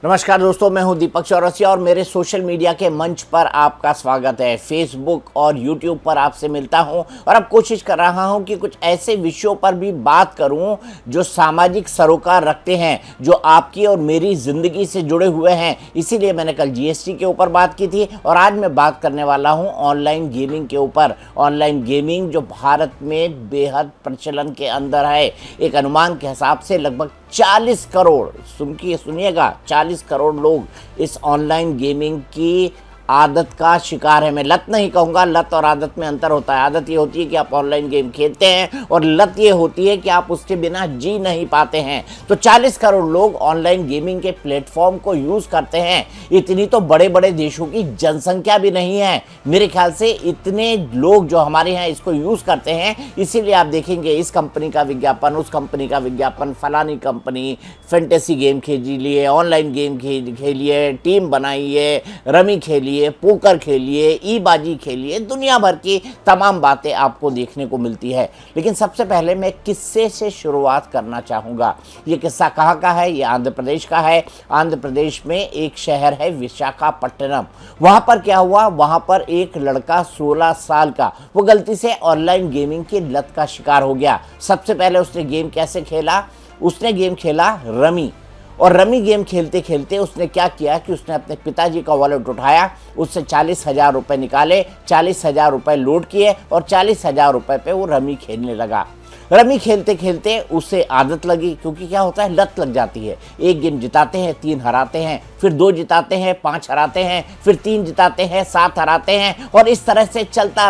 नमस्कार दोस्तों, मैं हूं दीपक चौरसिया और मेरे सोशल मीडिया के मंच पर आपका स्वागत है। फेसबुक और यूट्यूब पर आपसे मिलता हूं और अब कोशिश कर रहा हूं कि कुछ ऐसे विषयों पर भी बात करूं जो सामाजिक सरोकार रखते हैं, जो आपकी और मेरी ज़िंदगी से जुड़े हुए हैं। इसीलिए मैंने कल जीएसटी के ऊपर बात की थी और आज मैं बात करने वाला हूँ ऑनलाइन गेमिंग के ऊपर। ऑनलाइन गेमिंग जो भारत में बेहद प्रचलन के अंदर है। एक अनुमान के हिसाब से लगभग 40 करोड़, सुनिएगा, 40 करोड़ लोग इस ऑनलाइन गेमिंग की आदत का शिकार है। मैं लत नहीं कहूँगा, लत और आदत में अंतर होता है। आदत ये होती है कि आप ऑनलाइन गेम खेलते हैं और लत ये होती है कि आप उसके बिना जी नहीं पाते हैं। तो 40 करोड़ लोग ऑनलाइन गेमिंग के प्लेटफॉर्म को यूज़ करते हैं। इतनी तो बड़े बड़े देशों की जनसंख्या भी नहीं है। मेरे ख्याल से इतने लोग जो हमारे यहाँ इसको यूज़ करते हैं, इसीलिए आप देखेंगे इस कंपनी का विज्ञापन, उस कंपनी का विज्ञापन, फलानी कंपनी फैंटेसी गेम खेलिए, ऑनलाइन गेम खेलिए, टीम बनाइए, रमी खेलिए, पोकर खेलिए, ई बाजी खेलिए, दुनिया भर की तमाम बातें आपको देखने को मिलती है। लेकिन सबसे पहले मैं किस्से से शुरुआत करना चाहूँगा। ये किस्सा कहाँ का है? ये आंध्र प्रदेश का है। आंध्र प्रदेश में एक शहर है विशाखापट्टनम। वहाँ पर क्या हुआ? वहाँ पर एक लड़का 16 साल का, वो गलती से ऑनलाइन गेमिंग की लत का शिकार हो गया। सबसे पहले उसने गेम कैसे खेला? उसने गेम खेला रमी, और रमी गेम खेलते खेलते उसने क्या किया कि उसने अपने पिताजी का वॉलेट उठाया, उससे 40,000 रुपये निकाले, 40,000 रुपये लोड किए और 40,000 रुपये पे वो रमी खेलने लगा। रमी खेलते खेलते उसे आदत लगी, क्योंकि क्या होता है, लत लग जाती है। एक गेम जिताते हैं, 3 हराते हैं, फिर 2 जिताते हैं, 5 हराते हैं, फिर 3 जिताते हैं, 7 हराते हैं, और इस तरह से चलता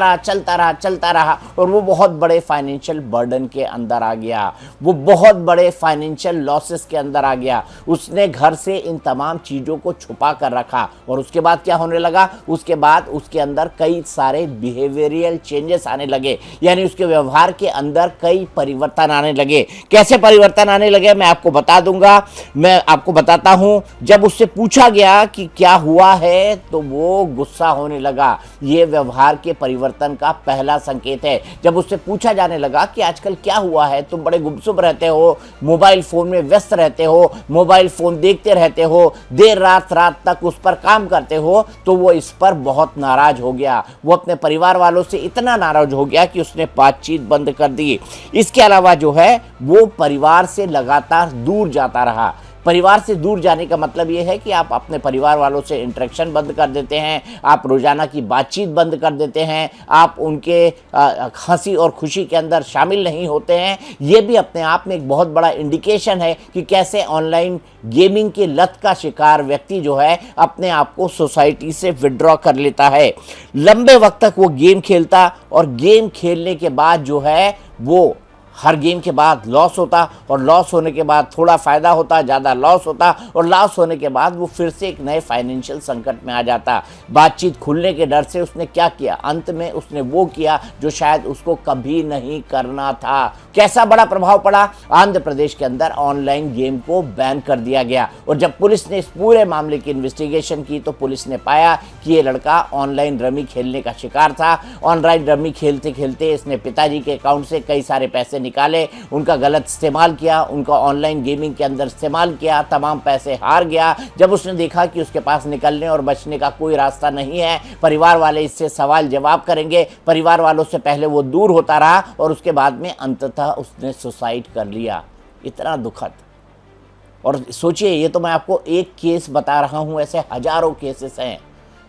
रहा और वो बहुत बड़े फाइनेंशियल बर्डन के अंदर आ गया। वो बहुत बड़े फाइनेंशियल लॉसेस के अंदर आ गया। उसने घर से इन तमाम चीज़ों को छुपा कर रखा और उसके बाद क्या होने लगा? उसके बाद उसके अंदर कई सारे बिहेवियरल चेंजेस आने लगे, यानी उसके व्यवहार के अंदर कई परिवर्तन आने लगे। कैसे परिवर्तन आने लगे मैं आपको बता दूंगा। मैं आपको बताता हूं। जब उससे पूछा गया कि क्या हुआ है तो वो गुस्सा होने लगा। ये व्यवहार के परिवर्तन का पहला संकेत है। जब उससे पूछा जाने लगा कि आजकल क्या हुआ है, तुम बड़े गुमसुम रहते हो, मोबाइल फोन में व्यस्त रहते हो, मोबाइल फोन देखते रहते हो, देर रात तक उस पर काम करते हो, तो वो इस पर बहुत नाराज हो गया। वो अपने परिवार वालों से इतना नाराज हो गया कि उसने बातचीत बंद कर दी। इसके अलावा जो है वो परिवार से लगातार दूर जाता रहा। परिवार से दूर जाने का मतलब ये है कि आप अपने परिवार वालों से इंटरेक्शन बंद कर देते हैं, आप रोज़ाना की बातचीत बंद कर देते हैं, आप उनके हंसी और खुशी के अंदर शामिल नहीं होते हैं। ये भी अपने आप में एक बहुत बड़ा इंडिकेशन है कि कैसे ऑनलाइन गेमिंग की लत का शिकार व्यक्ति जो है अपने आप को सोसाइटी से विड्रॉ कर लेता है। लंबे वक्त तक वो गेम खेलता और गेम खेलने के बाद जो है वो हर गेम के बाद लॉस होता और लॉस होने के बाद थोड़ा फ़ायदा होता, ज़्यादा लॉस होता और लॉस होने के बाद वो फिर से एक नए फाइनेंशियल संकट में आ जाता। बातचीत खुलने के डर से उसने क्या किया? अंत में उसने वो किया जो शायद उसको कभी नहीं करना था। कैसा बड़ा प्रभाव पड़ा? आंध्र प्रदेश के अंदर ऑनलाइन गेम को बैन कर दिया गया और जब पुलिस ने इस पूरे मामले की इन्वेस्टिगेशन की तो पुलिस ने पाया कि ये लड़का ऑनलाइन रमी खेलने का शिकार था। ऑनलाइन रमी खेलते खेलते इसने पिताजी के अकाउंट से कई सारे पैसे निकाले, उनका गलत इस्तेमाल किया, उनका ऑनलाइन गेमिंग के अंदर इस्तेमाल किया, तमाम पैसे हार गया। जब उसने देखा कि उसके पास निकलने और बचने का कोई रास्ता नहीं है, परिवार वाले इससे सवाल जवाब करेंगे, परिवार वालों से पहले वो दूर होता रहा और उसके बाद में अंततः उसने सुसाइड कर लिया। इतना दुखद। और सोचिए, ये तो मैं आपको एक केस बता रहा हूँ, ऐसे हजारों केसेस हैं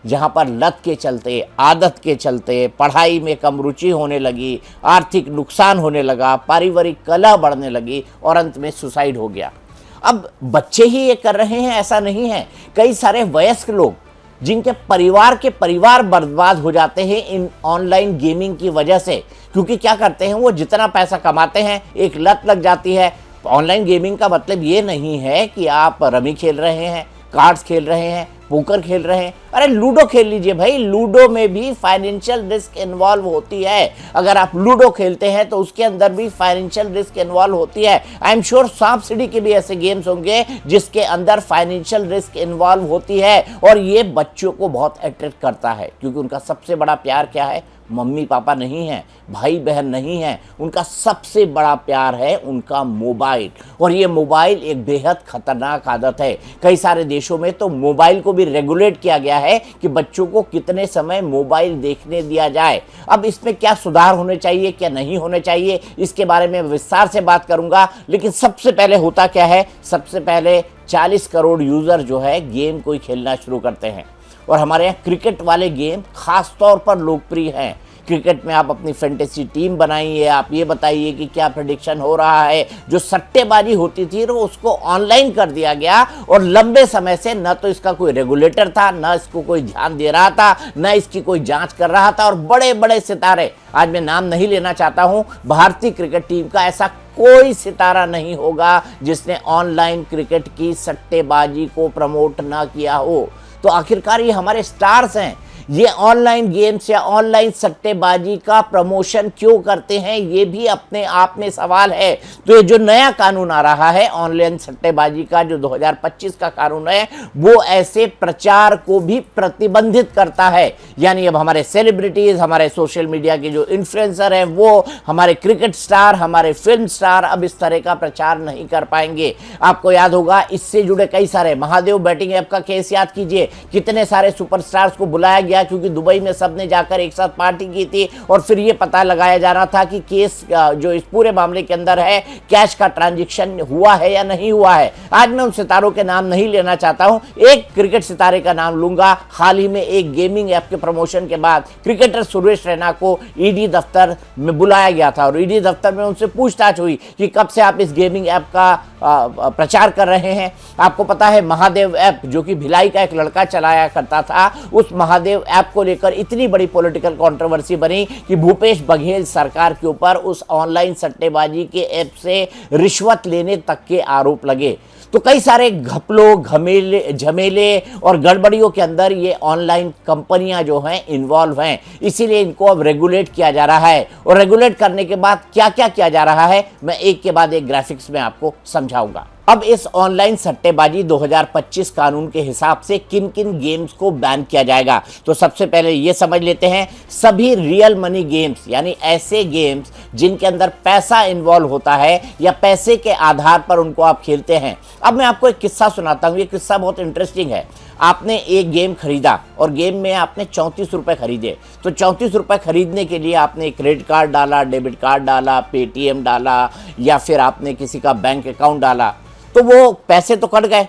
जहाँ पर लत के चलते, आदत के चलते पढ़ाई में कम रुचि होने लगी, आर्थिक नुकसान होने लगा, पारिवारिक कलह बढ़ने लगी और अंत में सुसाइड हो गया। अब बच्चे ही ये कर रहे हैं ऐसा नहीं है, कई सारे वयस्क लोग जिनके परिवार के परिवार बर्बाद हो जाते हैं इन ऑनलाइन गेमिंग की वजह से। क्योंकि क्या करते हैं, वो जितना पैसा कमाते हैं एक लत लग जाती है। ऑनलाइन गेमिंग का मतलब ये नहीं है कि आप रमी खेल रहे हैं, कार्ड्स खेल रहे हैं, पोकर खेल रहे हैं। अरे लूडो खेल लीजिए भाई, लूडो में भी फाइनेंशियल रिस्क इन्वॉल्व होती है। अगर आप लूडो खेलते हैं तो उसके अंदर भी फाइनेंशियल रिस्क इन्वॉल्व होती है। आई एम श्योर सांप सीढ़ी के भी ऐसे गेम्स होंगे जिसके अंदर फाइनेंशियल रिस्क इन्वॉल्व होती है और ये बच्चों को बहुत अट्रैक्ट करता है, क्योंकि उनका सबसे बड़ा प्यार क्या है? मम्मी पापा नहीं हैं, भाई बहन नहीं हैं, उनका सबसे बड़ा प्यार है उनका मोबाइल। और ये मोबाइल एक बेहद खतरनाक आदत है। कई सारे देशों में तो मोबाइल को भी रेगुलेट किया गया है कि बच्चों को कितने समय मोबाइल देखने दिया जाए। अब इसमें क्या सुधार होने चाहिए, क्या नहीं होने चाहिए, इसके बारे में विस्तार से बात करूंगा। लेकिन सबसे पहले होता क्या है, सबसे पहले 40 करोड़ यूजर जो है गेम कोई खेलना शुरू करते हैं, और हमारे यहाँ क्रिकेट वाले गेम खास तौर पर लोकप्रिय हैं। क्रिकेट में आप अपनी फैंटेसी टीम बनाइए, आप ये बताइए कि क्या प्रेडिक्शन हो रहा है। जो सट्टेबाजी होती थी वो उसको ऑनलाइन कर दिया गया, और लंबे समय से न तो इसका कोई रेगुलेटर था, न इसको कोई ध्यान दे रहा था, न इसकी कोई जांच कर रहा था। और बड़े बड़े सितारे, आज मैं नाम नहीं लेना चाहता हूं, भारतीय क्रिकेट टीम का ऐसा कोई सितारा नहीं होगा जिसने ऑनलाइन क्रिकेट की सट्टेबाजी को प्रमोट ना किया हो। तो आखिरकार ये हमारे स्टार्स हैं, ये ऑनलाइन गेम्स या ऑनलाइन सट्टेबाजी का प्रमोशन क्यों करते हैं, ये भी अपने आप में सवाल है। तो ये जो नया कानून आ रहा है ऑनलाइन सट्टेबाजी का, जो 2025 का कानून है, वो ऐसे प्रचार को भी प्रतिबंधित करता है। यानी अब हमारे सेलिब्रिटीज, हमारे सोशल मीडिया के जो इन्फ्लुएंसर हैं, वो हमारे क्रिकेट स्टार, हमारे फिल्म स्टार अब इस तरह का प्रचार नहीं कर पाएंगे। आपको याद होगा इससे जुड़े कई सारे, महादेव बैटिंग ऐप का केस याद कीजिए, कितने सारे सुपरस्टार्स को बुलाया गया क्योंकि दुबई में सबने जाकर एक साथ पार्टी की थी, और फिर ये पता लगाया जा रहा था कि केस जो इस पूरे मामले के अंदर है, कैश का ट्रांजैक्शन हुआ है या नहीं हुआ है। आज मैं उन सितारों के नाम नहीं लेना चाहता हूं, एक क्रिकेट सितारे का नाम लूंगा। हाल ही में एक गेमिंग ऐप के प्रमोशन के बाद क्रिकेटर सुरेश रैना को ईडी दफ्तर में बुलाया गया था, और ईडी दफ्तर में उनसे पूछताछ हुई कि कब से आप इस गेमिंग ऐप का प्रचार कर रहे हैं। आपको पता है महादेव ऐप, जो कि भिलाई का एक लड़का चलाया करता था, उस महादेव ऐप को लेकर इतनी बड़ी पॉलिटिकल कंट्रोवर्सी बनी कि भूपेश बघेल सरकार के ऊपर उस ऑनलाइन सट्टेबाजी के ऐप से रिश्वत लेने तक के आरोप लगे। तो कई सारे घपलों, झमेले और गड़बड़ियों के अंदर ये ऑनलाइन कंपनियां जो हैं इन्वॉल्व हैं, इसीलिए इनको अब रेगुलेट किया जा रहा है। और रेगुलेट करने के बाद क्या क्या किया जा रहा है, मैं एक के बाद एक ग्राफिक्स में आपको समझाऊंगा। अब इस ऑनलाइन सट्टेबाजी 2025 कानून के हिसाब से किन किन गेम्स को बैन किया जाएगा, तो सबसे पहले ये समझ लेते हैं, सभी रियल मनी गेम्स, यानी ऐसे गेम्स जिनके अंदर पैसा इन्वॉल्व होता है या पैसे के आधार पर उनको आप खेलते हैं। अब मैं आपको एक किस्सा सुनाता हूँ, ये किस्सा बहुत इंटरेस्टिंग है। आपने एक गेम खरीदा और गेम में आपने 34 रुपए खरीदे, तो 34 रुपए खरीदने के लिए आपने क्रेडिट कार्ड डाला, डेबिट कार्ड डाला, पेटीएम डाला, या फिर आपने किसी का बैंक अकाउंट डाला, तो वो पैसे तो कट गए।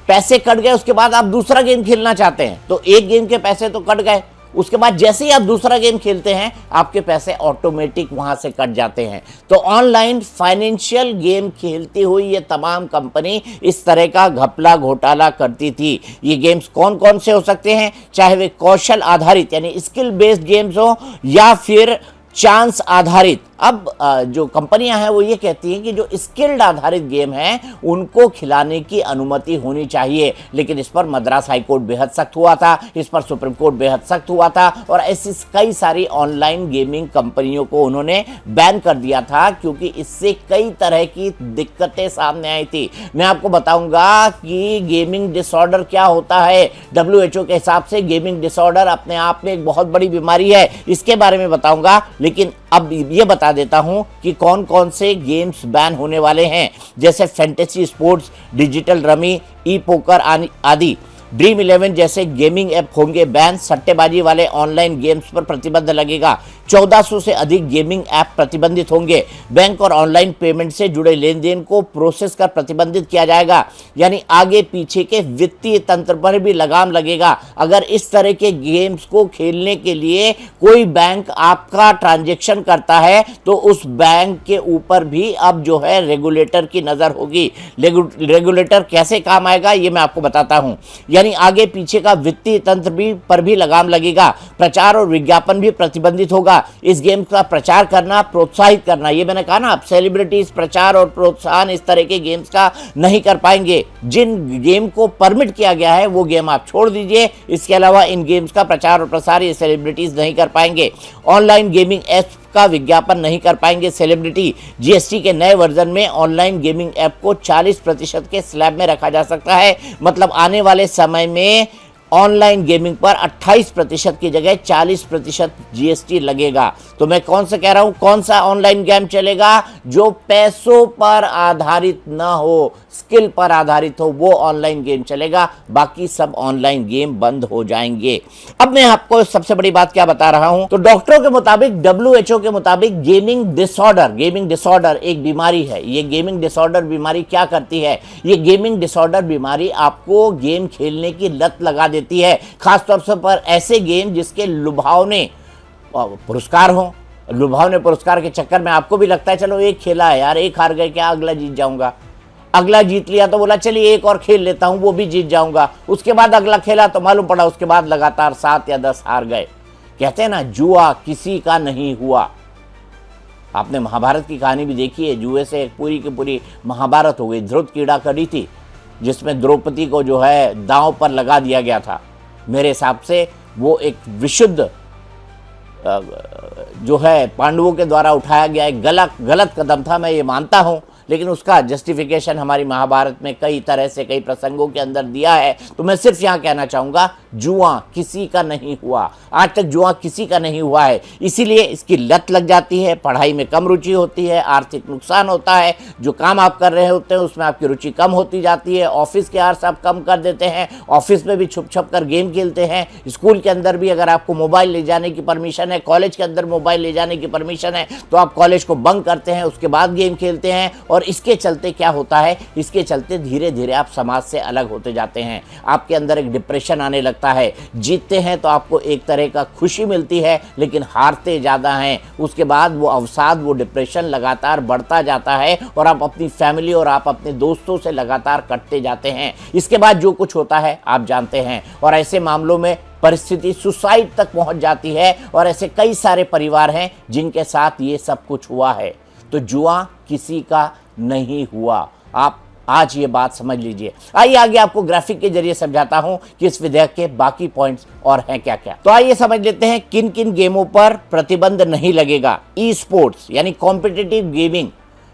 पैसे कट गए, उसके बाद आप दूसरा गेम खेलना चाहते हैं, तो एक गेम के पैसे तो कट गए, उसके बाद जैसे ही आप दूसरा गेम खेलते हैं आपके पैसे ऑटोमेटिक वहां से कट जाते हैं। तो ऑनलाइन फाइनेंशियल गेम खेलती हुई ये तमाम कंपनी इस तरह का घपला घोटाला करती थी। ये गेम्स कौन कौन से हो सकते हैं, चाहे वे कौशल आधारित यानी स्किल बेस्ड गेम्स हो या फिर चांस आधारित। अब जो कंपनियां हैं वो ये कहती हैं कि जो स्किल्ड आधारित गेम हैं उनको खिलाने की अनुमति होनी चाहिए, लेकिन इस पर मद्रास हाईकोर्ट बेहद सख्त हुआ था, इस पर सुप्रीम कोर्ट बेहद सख्त हुआ था, और ऐसी कई सारी ऑनलाइन गेमिंग कंपनियों को उन्होंने बैन कर दिया था, क्योंकि इससे कई तरह की दिक्कतें सामने आई थी। मैं आपको बताऊंगा कि गेमिंग डिसऑर्डर क्या होता है। WHO के हिसाब से गेमिंग डिसऑर्डर अपने आप में एक बहुत बड़ी बीमारी है, इसके बारे में बताऊंगा। लेकिन अब ये बता देता हूं कि कौन कौन से गेम्स बैन होने वाले हैं, जैसे फैंटेसी स्पोर्ट्स, डिजिटल रमी, ई पोकर आदि। ड्रीम 11 जैसे गेमिंग ऐप होंगे बैन। सट्टेबाजी वाले ऑनलाइन गेम्स पर प्रतिबंध लगेगा। 1400 से अधिक गेमिंग ऐप प्रतिबंधित होंगे। बैंक और ऑनलाइन पेमेंट से जुड़े लेन देन को प्रोसेस कर प्रतिबंधित किया जाएगा, यानी आगे पीछे के वित्तीय तंत्र पर भी लगाम लगेगा। अगर इस तरह के गेम्स को खेलने के लिए कोई बैंक आपका ट्रांजैक्शन करता है तो उस बैंक के ऊपर भी अब जो है रेगुलेटर की नजर होगी। रेगुलेटर कैसे काम आएगा ये मैं आपको बताता हूं। यानी आगे पीछे का वित्तीय तंत्र भी पर भी लगाम लगेगा। प्रचार और विज्ञापन भी प्रतिबंधित होगा। इस गेम का प्रचार करना, प्रोत्साहित करना, ये मैंने कहा ना, आप सेलिब्रिटीज प्रचार और प्रोत्साहन इस तरह के गेम्स का नहीं कर पाएंगे। जिन गेम को परमिट किया गया है वो गेम आप छोड़ दीजिए, इसके अलावा इन गेम्स का प्रचार और प्रसार ये सेलिब्रिटीज नहीं कर पाएंगे। ऑनलाइन गेमिंग ऐप का विज्ञापन नहीं कर पाएंगे सेलिब्रिटी। जीएसटी के नए वर्जन में ऑनलाइन गेमिंग ऐप को 40% के स्लैब में रखा जा सकता है। मतलब आने वाले समय में ऑनलाइन गेमिंग पर 28% की जगह 40% जीएसटी लगेगा। तो मैं कौन सा कह रहा हूं, कौन सा ऑनलाइन गेम चलेगा? जो पैसों पर आधारित ना हो, स्किल पर आधारित हो, वो ऑनलाइन गेम चलेगा। बाकी सब ऑनलाइन गेम बंद हो जाएंगे। अब मैं आपको सबसे बड़ी बात क्या बता रहा हूं, तो डॉक्टरों के मुताबिक, WHO के मुताबिक गेमिंग डिसऑर्डर एक बीमारी है। ये गेमिंग डिसऑर्डर बीमारी क्या करती है? ये गेमिंग डिसऑर्डर बीमारी आपको गेम खेलने की लत लगा देती है, खासतौर से पर ऐसे गेम जिसके लुभावने पुरस्कार हो। लुभावने पुरस्कार के चक्कर में आपको भी लगता है चलो एक खेला है यार, एक हार गए क्या, अगला जीत जाऊंगा। अगला जीत लिया तो बोला चलिए एक और खेल लेता हूं, वो भी जीत जाऊंगा। उसके बाद अगला खेला तो मालूम पड़ा उसके बाद लगातार 7 या 10 हार गए। कहते हैं ना, जुआ किसी का नहीं हुआ। आपने महाभारत की कहानी भी देखी है, जुए से पूरी की पूरी महाभारत हो गई। ध्रुव कीड़ा करी थी जिसमें द्रौपदी को जो है दांव पर लगा दिया गया था। मेरे हिसाब से वो एक विशुद्ध जो है पांडवों के द्वारा उठाया गया एक गलत कदम था, मैं ये मानता हूं। लेकिन उसका जस्टिफिकेशन हमारी महाभारत में कई तरह से कई प्रसंगों के अंदर दिया है। तो मैं सिर्फ यहाँ कहना चाहूँगा, जुआ किसी का नहीं हुआ। आज तक जुआ किसी का नहीं हुआ है, इसीलिए इसकी लत लग जाती है। पढ़ाई में कम रुचि होती है, आर्थिक नुकसान होता है, जो काम आप कर रहे होते हैं उसमें आपकी रुचि कम होती जाती है। ऑफिस के आवर्स आप कम कर देते हैं, ऑफिस में भी छुप छुप कर गेम खेलते हैं। स्कूल के अंदर भी अगर आपको मोबाइल ले जाने की परमिशन है, कॉलेज के अंदर मोबाइल ले जाने की परमिशन है, तो आप कॉलेज को बंक करते हैं, उसके बाद गेम खेलते हैं। और इसके चलते क्या होता है, इसके चलते धीरे धीरे आप समाज से अलग होते जाते हैं। आपके अंदर एक डिप्रेशन आने लगता है। जीतते हैं तो आपको एक तरह का खुशी मिलती है, लेकिन हारते ज़्यादा हैं, उसके बाद वो अवसाद, वो डिप्रेशन लगातार बढ़ता जाता है और आप अपनी फैमिली और आप अपने दोस्तों से लगातार कटते जाते हैं। इसके बाद जो कुछ होता है आप जानते हैं। और ऐसे मामलों में परिस्थिति सुसाइड तक पहुंच जाती है। और ऐसे कई सारे परिवार हैं जिनके साथ ये सब कुछ हुआ है। तो जुआ किसी का नहीं हुआ, आप आज ये बात समझ लीजिए। आइए आगे आपको ग्राफिक के जरिए समझाता हूं कि इस विधेयक के बाकी पॉइंट्स और हैं क्या क्या। तो आइए समझ लेते हैं किन किन गेमों पर प्रतिबंध नहीं लगेगा। ई स्पोर्ट्स यानी कॉम्पिटिटिव गेमिंग।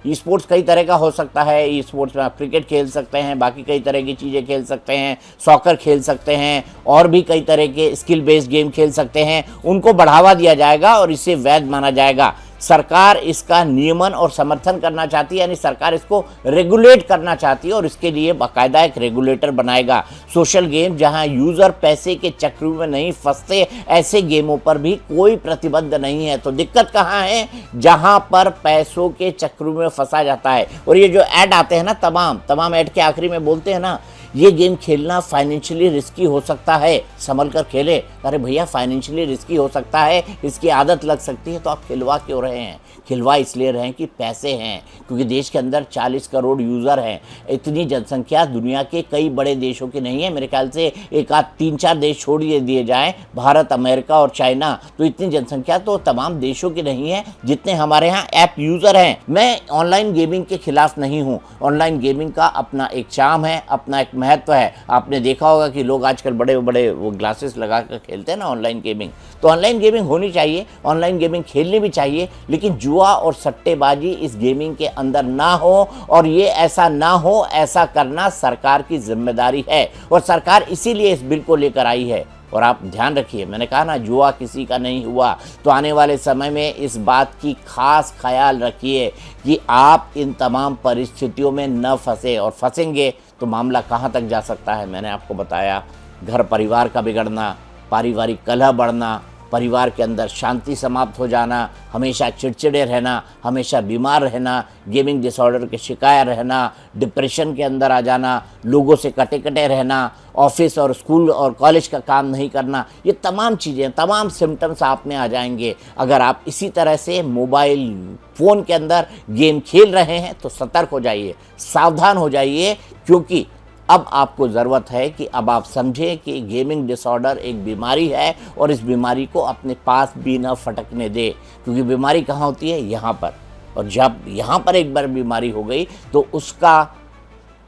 ई स्पोर्ट्स कई तरह का हो सकता है। ई स्पोर्ट्स में आप क्रिकेट खेल सकते हैं, बाकी कई तरह की चीज़ें खेल सकते हैं, सॉकर खेल सकते हैं, और भी कई तरह के स्किल बेस्ड गेम खेल सकते हैं। उनको बढ़ावा दिया जाएगा और इसे वैध माना जाएगा। सरकार इसका नियमन और समर्थन करना चाहती है, यानी सरकार इसको रेगुलेट करना चाहती है और इसके लिए बाकायदा एक रेगुलेटर बनाएगा। सोशल गेम जहां यूज़र पैसे के चक्रों में नहीं फंसते, ऐसे गेमों पर भी कोई प्रतिबंध नहीं है। तो दिक्कत कहाँ है? जहां पर पैसों के चक्रों में फंसा जाता है। और ये जो ऐड आते हैं ना, तमाम ऐड के आखिरी में बोलते हैं ना, ये गेम खेलना फाइनेंशियली रिस्की हो सकता है, संभल कर खेले। अरे भैया, फाइनेंशियली रिस्की हो सकता है, इसकी आदत लग सकती है, तो आप खिलवा क्यों रहे हैं? खिलवा इसलिए रहे हैं कि पैसे हैं, क्योंकि देश के अंदर 40 करोड़ यूज़र हैं। इतनी जनसंख्या दुनिया के कई बड़े देशों की नहीं है। मेरे ख्याल से एक आध 3-4 देश छोड़ दिए जाएँ, भारत, अमेरिका और चाइना, तो इतनी जनसंख्या तो तमाम देशों की नहीं है जितने हमारे यहाँ ऐप यूज़र हैं। मैं ऑनलाइन गेमिंग के खिलाफ नहीं हूँ। ऑनलाइन गेमिंग का अपना एक चार्म है, अपना एक महत्व है। आपने देखा होगा कि लोग आजकल बड़े बड़े वो ग्लासेस लगा कर खेलते हैं ना ऑनलाइन गेमिंग। तो ऑनलाइन गेमिंग होनी चाहिए, ऑनलाइन गेमिंग खेलनी भी चाहिए, लेकिन जुआ और सट्टेबाजी इस गेमिंग के अंदर ना हो। और ये ऐसा ना हो, ऐसा करना सरकार की जिम्मेदारी है और सरकार इसीलिए इस बिल को लेकर आई है। और आप ध्यान रखिए, मैंने कहा ना, जुआ किसी का नहीं हुआ। तो आने वाले समय में इस बात की खास ख्याल रखिए कि आप इन तमाम परिस्थितियों में न फंसे, और फंसेंगे तो मामला कहाँ तक जा सकता है मैंने आपको बताया। घर परिवार का बिगड़ना, पारिवारिक कलह बढ़ना, परिवार के अंदर शांति समाप्त हो जाना, हमेशा चिड़चिड़े रहना, हमेशा बीमार रहना, गेमिंग डिसऑर्डर के शिकार रहना, डिप्रेशन के अंदर आ जाना, लोगों से कटे कटे रहना, ऑफिस और स्कूल और कॉलेज का काम नहीं करना, ये तमाम चीज़ें, तमाम सिम्टम्स आप में आ जाएंगे अगर आप इसी तरह से मोबाइल फ़ोन के अंदर गेम खेल रहे हैं। तो सतर्क हो जाइए, सावधान हो जाइए, क्योंकि अब आपको ज़रूरत है कि अब आप समझें कि गेमिंग डिसऑर्डर एक बीमारी है और इस बीमारी को अपने पास भी न फटकने दे, क्योंकि बीमारी कहाँ होती है? यहाँ पर। और जब यहाँ पर एक बार बीमारी हो गई तो उसका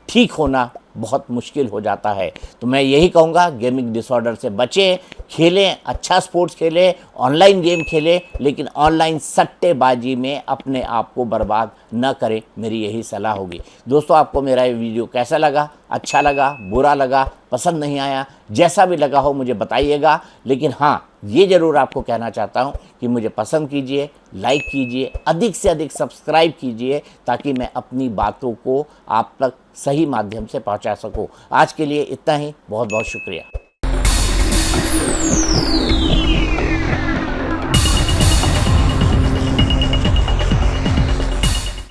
ठीक होना बहुत मुश्किल हो जाता है। तो मैं यही कहूँगा, गेमिंग डिसऑर्डर से बचें, खेलें, अच्छा स्पोर्ट्स खेलें, ऑनलाइन गेम खेलें, लेकिन ऑनलाइन सट्टेबाजी में अपने आप को बर्बाद न करें, मेरी यही सलाह होगी। दोस्तों, आपको मेरा ये वीडियो कैसा लगा? अच्छा लगा, बुरा लगा, पसंद नहीं आया, जैसा भी लगा हो मुझे बताइएगा। लेकिन हाँ, ये ज़रूर आपको कहना चाहता हूँ कि मुझे पसंद कीजिए, लाइक कीजिए, अधिक से अधिक सब्सक्राइब कीजिए, ताकि मैं अपनी बातों को आप तक सही माध्यम से पहुँचा सकूँ। आज के लिए इतना ही, बहुत बहुत शुक्रिया।